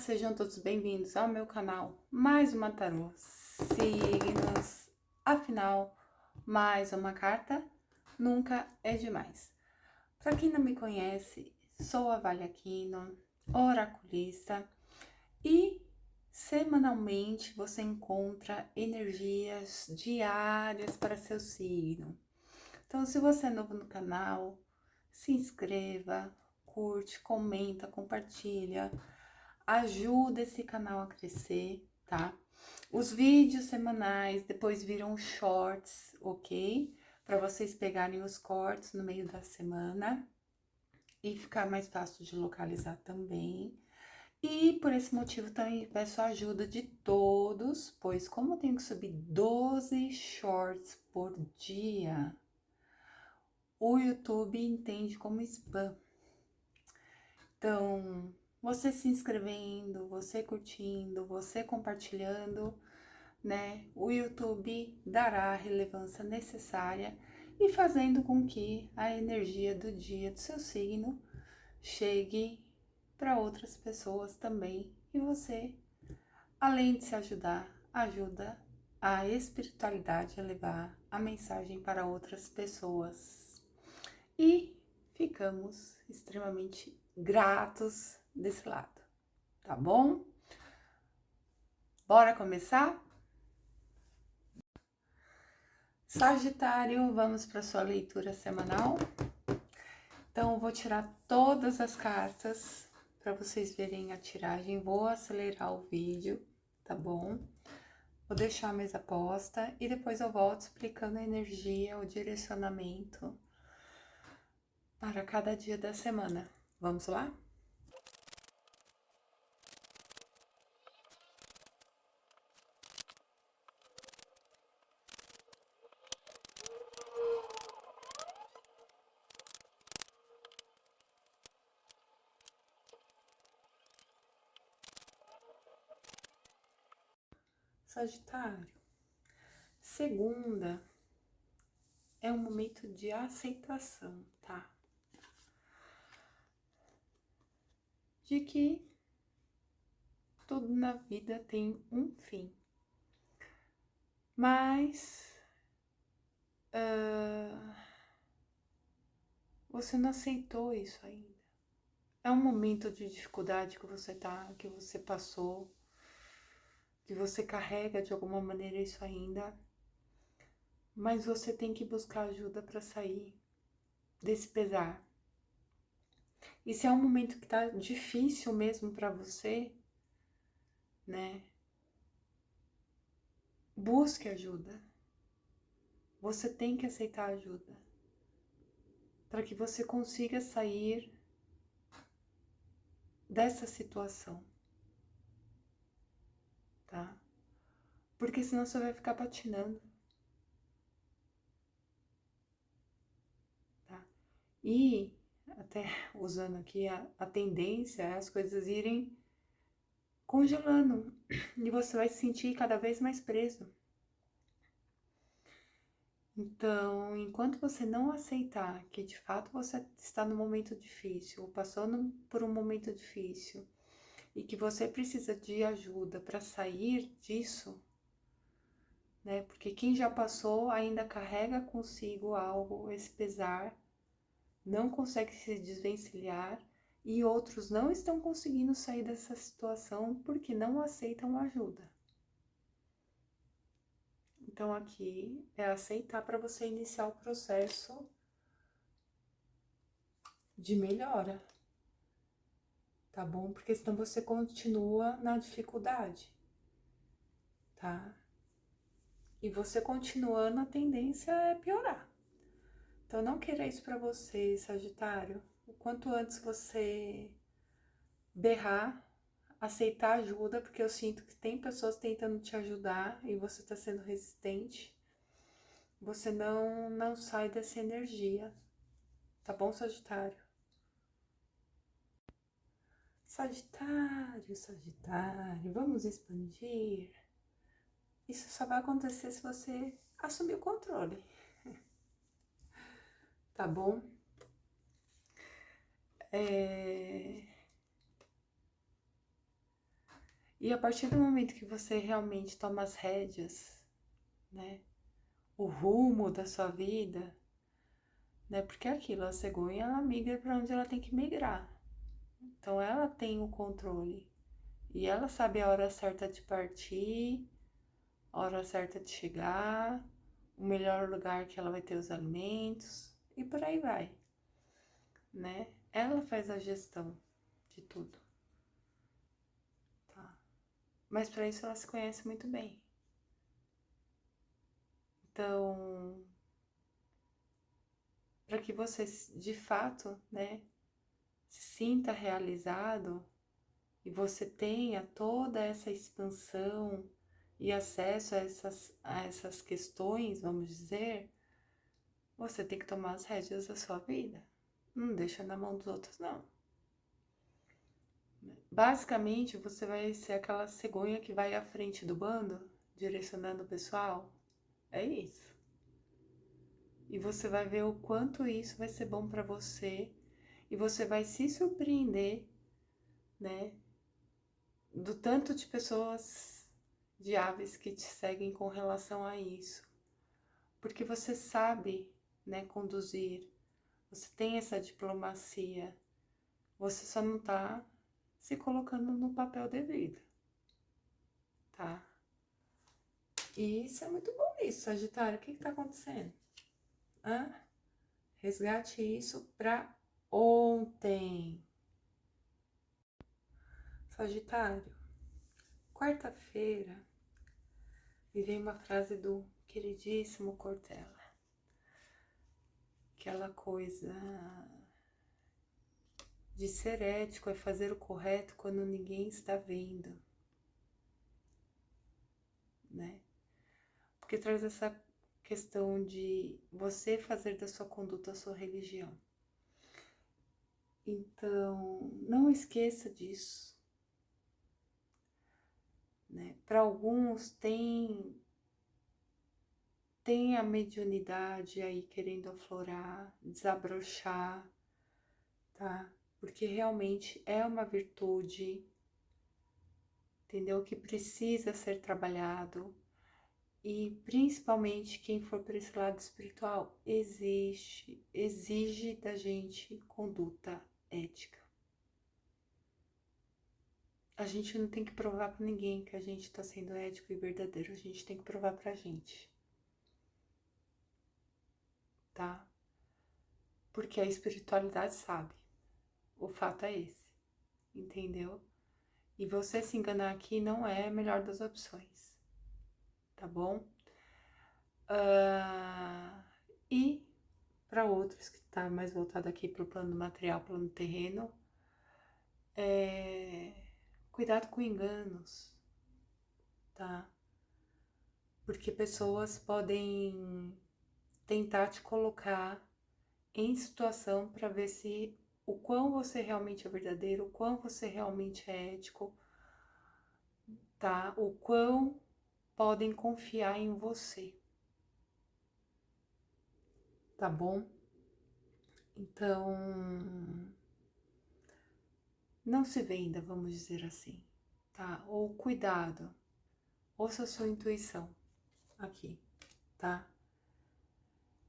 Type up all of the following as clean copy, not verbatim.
sejam todos bem-vindos ao meu canal. Mais uma tarô signos. Afinal, mais uma carta nunca é demais. Para quem não me conhece, sou a Vale Aquino, oraculista, e semanalmente você encontra energias diárias para seu signo. Então, se você é novo no canal, se inscreva, curte, comenta, compartilha. Ajuda esse canal a crescer, tá? Os vídeos semanais depois viram shorts, ok? Para vocês pegarem os cortes no meio da semana e ficar mais fácil de localizar também. E por esse motivo também peço a ajuda de todos, pois como eu tenho que subir 12 shorts por dia, o YouTube entende como spam. Então, você se inscrevendo, você curtindo, você compartilhando, né? O YouTube dará a relevância necessária e fazendo com que a energia do dia do seu signo chegue para outras pessoas também. E você, além de se ajudar, ajuda a espiritualidade a levar a mensagem para outras pessoas. E ficamos extremamente gratos desse lado, tá bom? Bora começar? Sagitário, vamos para sua leitura semanal. Então, eu vou tirar todas as cartas para vocês verem a tiragem. Vou acelerar o vídeo, tá bom? Vou deixar a mesa posta e depois eu volto explicando a energia, o direcionamento para cada dia da semana. Vamos lá? Sagitário, segunda é um momento de aceitação, tá? De que tudo na vida tem um fim. Mas você não aceitou isso ainda. É um momento de dificuldade que você tá, que você passou, que você carrega de alguma maneira isso ainda. Mas você tem que buscar ajuda para sair desse pesar. E se é um momento que tá difícil mesmo para você, né? Busque ajuda. Você tem que aceitar ajuda para que você consiga sair dessa situação, tá? Porque senão você vai ficar patinando, tá? E até usando aqui a tendência é as coisas irem congelando e você vai se sentir cada vez mais preso. Então, enquanto você não aceitar que de fato você está num momento difícil, ou passando por um momento difícil, e que você precisa de ajuda para sair disso, né? Porque quem já passou ainda carrega consigo algo, esse pesar, não consegue se desvencilhar, e outros não estão conseguindo sair dessa situação porque não aceitam ajuda. Então aqui é aceitar para você iniciar o processo de melhora, tá bom? Porque senão você continua na dificuldade, tá? E você continuando, a tendência é piorar. Então não queira isso para você, Sagitário. O quanto antes você berrar, aceitar ajuda, porque eu sinto que tem pessoas tentando te ajudar e você tá sendo resistente. Você não sai dessa energia, tá bom, Sagitário? Sagitário, Sagitário, vamos expandir. Isso só vai acontecer se você assumir o controle, tá bom? E a partir do momento que você realmente toma as rédeas, né, o rumo da sua vida, né, porque é aquilo, a cegonha, ela migra para onde ela tem que migrar. Então ela tem o controle e ela sabe a hora certa de partir, a hora certa de chegar, o melhor lugar que ela vai ter os alimentos e por aí vai, né? Ela faz a gestão de tudo, tá? Mas para isso ela se conhece muito bem. Então, para que você de fato, né, se sinta realizado e você tenha toda essa expansão e acesso a essas questões, vamos dizer, você tem que tomar as rédeas da sua vida. Não deixa na mão dos outros, não. Basicamente, você vai ser aquela cegonha que vai à frente do bando, direcionando o pessoal. É isso. E você vai ver o quanto isso vai ser bom para você e você vai se surpreender, né, do tanto de pessoas, de aves que te seguem com relação a isso. Porque você sabe, né, conduzir, você tem essa diplomacia, você só não tá se colocando no papel devido, tá? E isso é muito bom isso, Sagitário. O que tá acontecendo? Hã? Resgate isso pra ontem. Sagitário, quarta-feira, me veio uma frase do queridíssimo Cortella. Aquela coisa de ser ético é fazer o correto quando ninguém está vendo, né? Porque traz essa questão de você fazer da sua conduta a sua religião. Então, não esqueça disso, né? Para alguns tem a mediunidade aí querendo aflorar, desabrochar, tá? Porque realmente é uma virtude, entendeu? Que precisa ser trabalhado. E principalmente quem for para esse lado espiritual, exige da gente conduta ética. A gente não tem que provar para ninguém que a gente está sendo ético e verdadeiro, a gente tem que provar pra gente, tá? Porque a espiritualidade sabe, o fato é esse, entendeu? E você se enganar aqui não é a melhor das opções, tá bom? E para outros que tá mais voltado aqui pro plano material, plano terreno, cuidado com enganos, tá? Porque pessoas podem tentar te colocar em situação para ver se o quão você realmente é verdadeiro, o quão você realmente é ético, tá? O quão podem confiar em você, tá bom? Então, não se venda, vamos dizer assim, tá? Ou cuidado, ouça a sua intuição aqui, tá?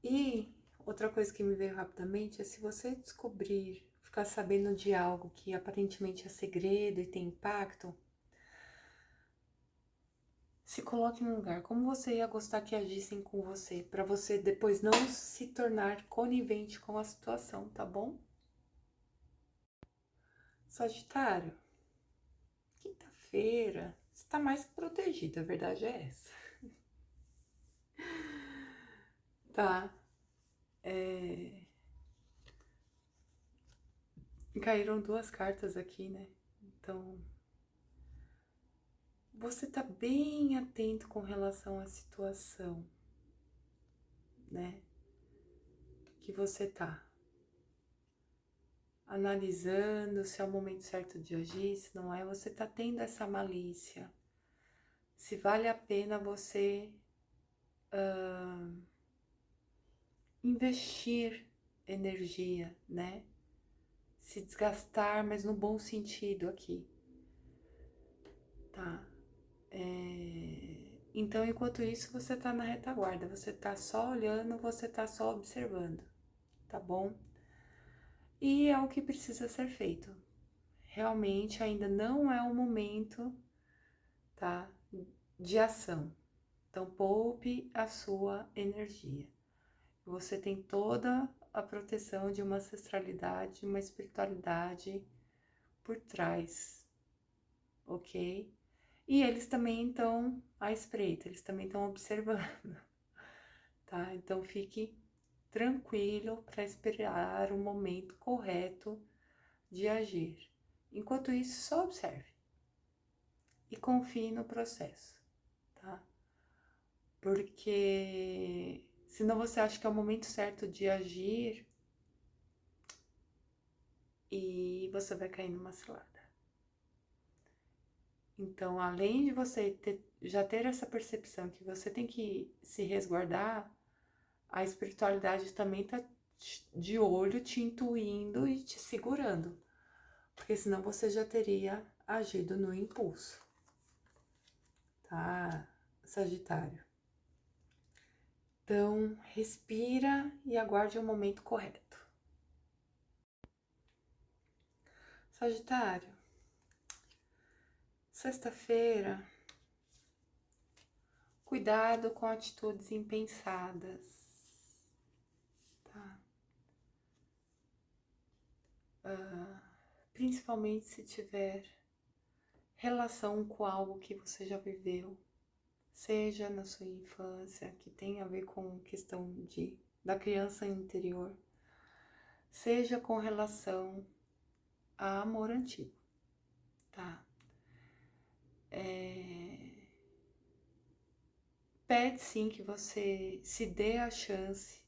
E outra coisa que me veio rapidamente é se você descobrir, ficar sabendo de algo que aparentemente é segredo e tem impacto, se coloque no lugar. Como você ia gostar que agissem com você, para você depois não se tornar conivente com a situação, tá bom? Sagitário, quinta-feira, você tá mais protegido, a verdade é essa. Tá, caíram duas cartas aqui, né? Então, você tá bem atento com relação à situação, né? Que você tá analisando se é o momento certo de agir, se não é, você tá tendo essa malícia. Se vale a pena você investir energia, né? Se desgastar, mas no bom sentido aqui, tá? Então, enquanto isso, você tá na retaguarda, você tá só olhando, você tá só observando, tá bom? E é o que precisa ser feito. Realmente ainda não é o momento, tá? De ação. Então, poupe a sua energia. Você tem toda a proteção de uma ancestralidade, uma espiritualidade por trás, ok? E eles também estão à espreita, eles também estão observando, tá? Então fique tranquilo para esperar o momento correto de agir. Enquanto isso, só observe e confie no processo, tá? Porque senão você acha que é o momento certo de agir e você vai cair numa cilada. Então, além de você já ter essa percepção que você tem que se resguardar, a espiritualidade também tá de olho, te intuindo e te segurando. Porque senão você já teria agido no impulso. Tá, Sagitário? Então, respira e aguarde o momento correto. Sagitário, sexta-feira, cuidado com atitudes impensadas, tá? Principalmente se tiver relação com algo que você já viveu, seja na sua infância, que tem a ver com questão da criança interior, seja com relação a amor antigo, tá? Pede sim que você se dê a chance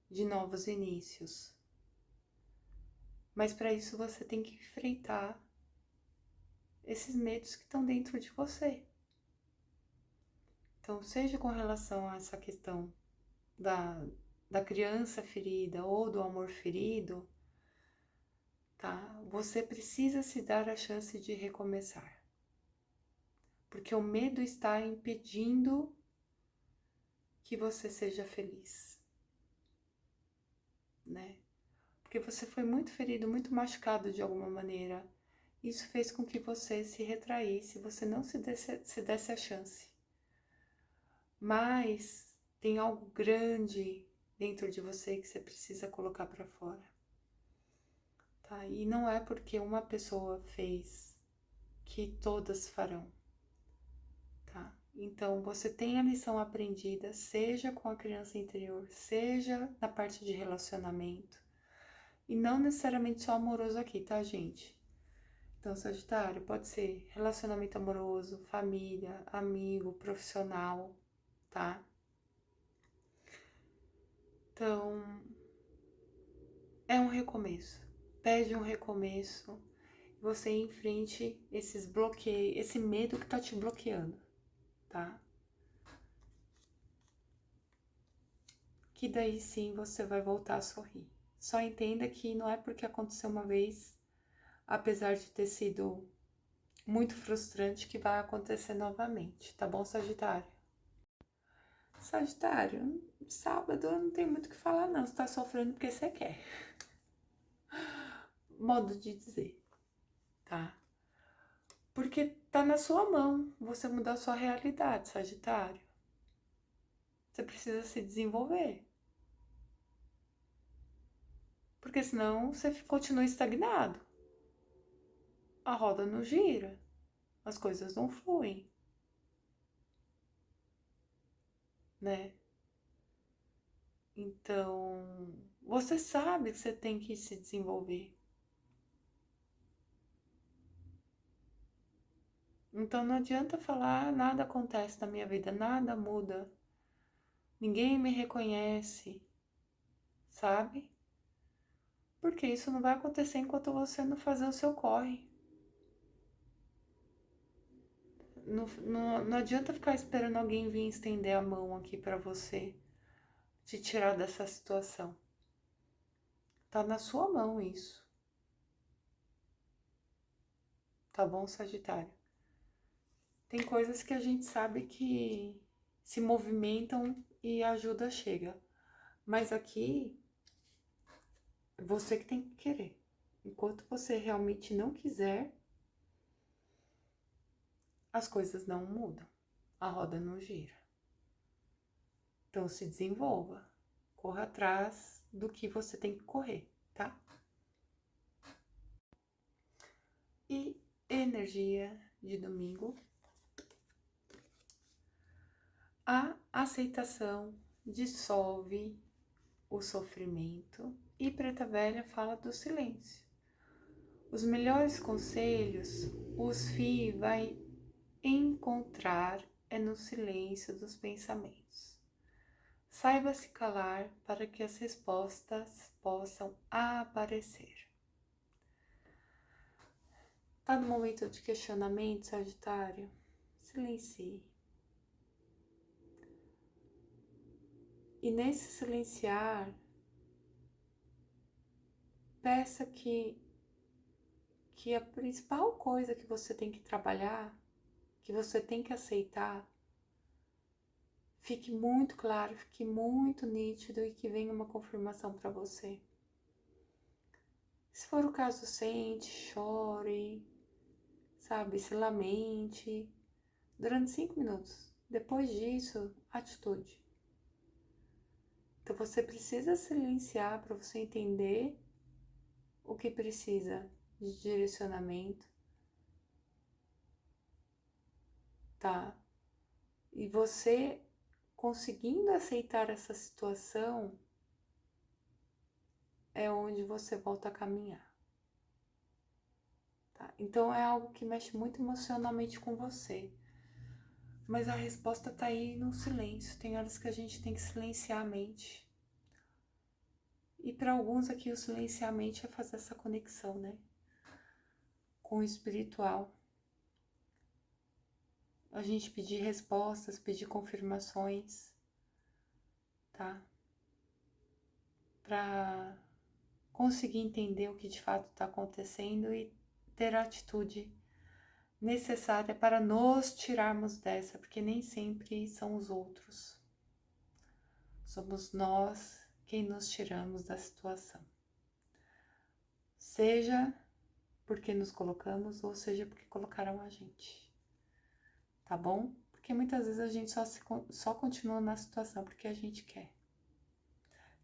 de novos inícios. Mas para isso você tem que enfrentar esses medos que estão dentro de você. Então, seja com relação a essa questão da criança ferida ou do amor ferido, tá? Você precisa se dar a chance de recomeçar. Porque o medo está impedindo que você seja feliz, né? Porque você foi muito ferido, muito machucado de alguma maneira. Isso fez com que você se retraísse, você não se desse a chance. Mas tem algo grande dentro de você que você precisa colocar para fora, tá? E não é porque uma pessoa fez que todas farão, tá? Então, você tem a lição aprendida, seja com a criança interior, seja na parte de relacionamento. E não necessariamente só amoroso aqui, tá, gente? Então, Sagitário, pode ser relacionamento amoroso, família, amigo, profissional, tá? Então, é um recomeço. Pede um recomeço. Você enfrente esses bloqueios, esse medo que tá te bloqueando, tá? Que daí sim você vai voltar a sorrir. Só entenda que não é porque aconteceu uma vez, apesar de ter sido muito frustrante, que vai acontecer novamente, tá bom, Sagitário? Sagitário, sábado não tem muito o que falar não, você tá sofrendo porque você quer. Modo de dizer, tá? Porque tá na sua mão você mudar a sua realidade, Sagitário. Você precisa se desenvolver. Porque senão você continua estagnado. A roda não gira, as coisas não fluem, né? Então, você sabe que você tem que se desenvolver. Então não adianta falar, nada acontece na minha vida, nada muda. Ninguém me reconhece, sabe? Porque isso não vai acontecer enquanto você não fazer o seu corre. Não adianta ficar esperando alguém vir estender a mão aqui pra você, te tirar dessa situação. Tá na sua mão isso. Tá bom, Sagitário? Tem coisas que a gente sabe que se movimentam e a ajuda chega. Mas aqui, é você que tem que querer. Enquanto você realmente não quiser, as coisas não mudam. A roda não gira. Então se desenvolva. Corra atrás do que você tem que correr, tá? E energia de domingo. A aceitação dissolve o sofrimento e Preta Velha fala do silêncio. Os melhores conselhos os FI vai encontrar é no silêncio dos pensamentos. Saiba se calar para que as respostas possam aparecer. Tá no momento de questionamento, Sagitário? Silencie. E nesse silenciar, peça que a principal coisa que você tem que trabalhar, que você tem que aceitar, fique muito claro, fique muito nítido e que venha uma confirmação para você. Se for o caso, sente, chore, sabe, se lamente durante 5 minutos. Depois disso, atitude. Então você precisa silenciar para você entender o que precisa de direcionamento, tá? E você conseguindo aceitar essa situação é onde você volta a caminhar, tá? Então é algo que mexe muito emocionalmente com você. Mas a resposta tá aí no silêncio. Tem horas que a gente tem que silenciar a mente. E para alguns aqui o silenciar a mente é fazer essa conexão, né? Com o espiritual. A gente pedir respostas, pedir confirmações, tá? Para conseguir entender o que de fato está acontecendo e ter a atitude necessária para nos tirarmos dessa, porque nem sempre são os outros. Somos nós quem nos tiramos da situação. Seja porque nos colocamos, ou seja porque colocaram a gente. Tá bom? Porque muitas vezes a gente só continua na situação porque a gente quer.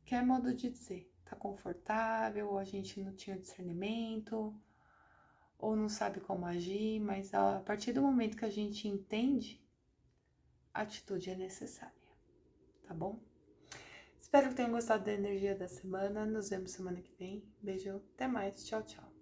Quer modo de dizer, tá confortável, ou a gente não tinha discernimento, ou não sabe como agir, mas a partir do momento que a gente entende, a atitude é necessária, tá bom? Espero que tenham gostado da energia da semana, nos vemos semana que vem, beijo, até mais, tchau, tchau.